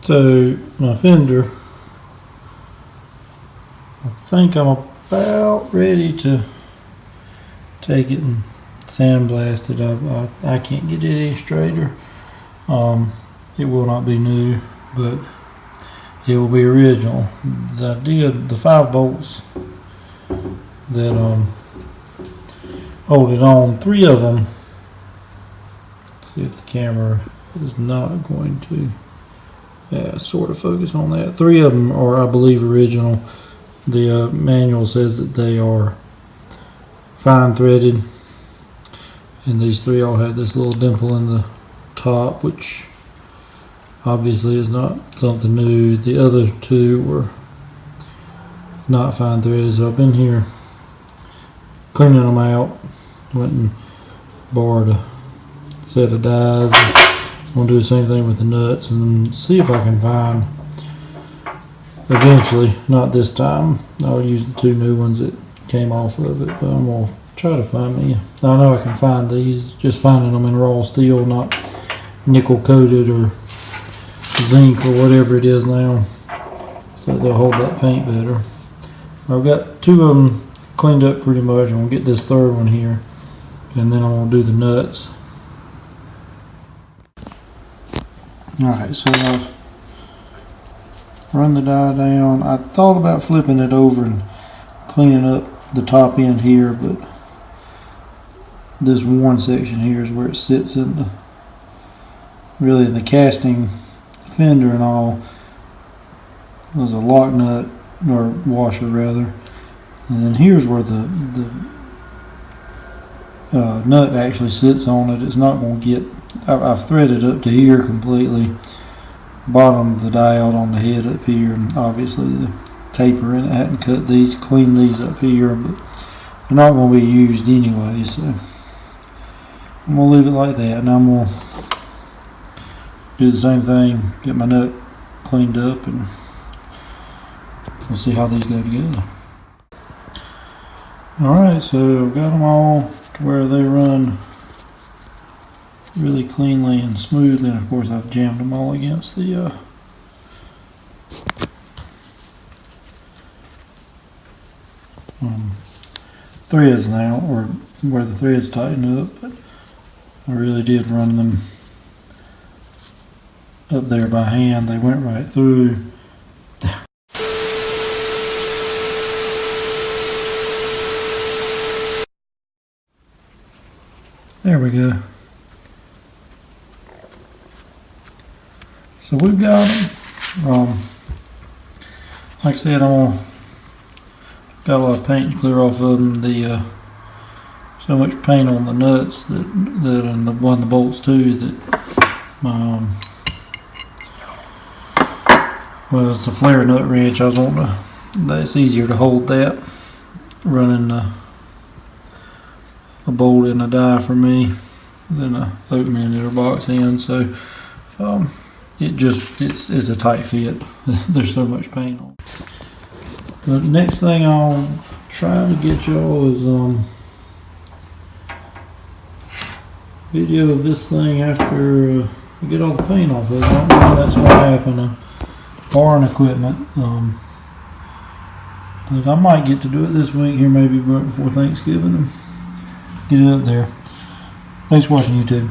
So my fender, I think I'm about ready to take it and sandblast it. I can't get it any straighter. It will not be new, but it will be original. The 5 bolts that hold it on, 3 of them. Let's see if the camera is not going to sort of focus on that. 3 of them are, I believe, original. The manual says that they are fine threaded, and these 3 all have this little dimple in the top, which obviously is not something new. The other 2 were not fine threaded, so I've been here cleaning them out. Went and borrowed a set of dies. I'm going to do the same thing with the nuts and see if I can find, eventually, not this time, I'll use the 2 new ones that came off of it, but I'm going to try to find me. I know I can find these, just finding them in raw steel, not nickel coated or zinc or whatever it is now, so they'll hold that paint better. I've got 2 of them cleaned up pretty much. I'm going to get this 3rd one here, and then I'm going to do the nuts. Alright, so I've run the die down. I thought about flipping it over and cleaning up the top end here, but this worn section here is where it sits in the, really in the casting fender and all. There's a lock nut, or washer rather, and then here's where the nut actually sits on it. It's not going to get, I've threaded up to here completely, bottom of the diode on the head up here, and obviously the taper in it. I hadn't cut these, cleaned these up here, but they're not going to be used anyway, so I'm going to leave it like that. Now I'm going to do the same thing, get my nut cleaned up, and we'll see how these go together. Alright, so I've got them all to where they run really cleanly and smoothly, and of course I've jammed them all against the threads now, or where the threads tighten up, but I really did run them up there by hand. They went right through. There we go. So we've got them. Like I said, got a lot of paint to clear off of them. So much paint on the nuts that and the bolts too, that well, it's a flare nut wrench. I was wanting to, that's easier to hold that, running a bolt and a die for me than a opening in or box end. So it's a tight fit. There's so much paint on. The next thing I'll try to get y'all is video of this thing after we get all the paint off of it. I don't know if that's going to happen. Barring equipment, but I might get to do it this week here, maybe right before Thanksgiving, and get it up there. Thanks for watching YouTube.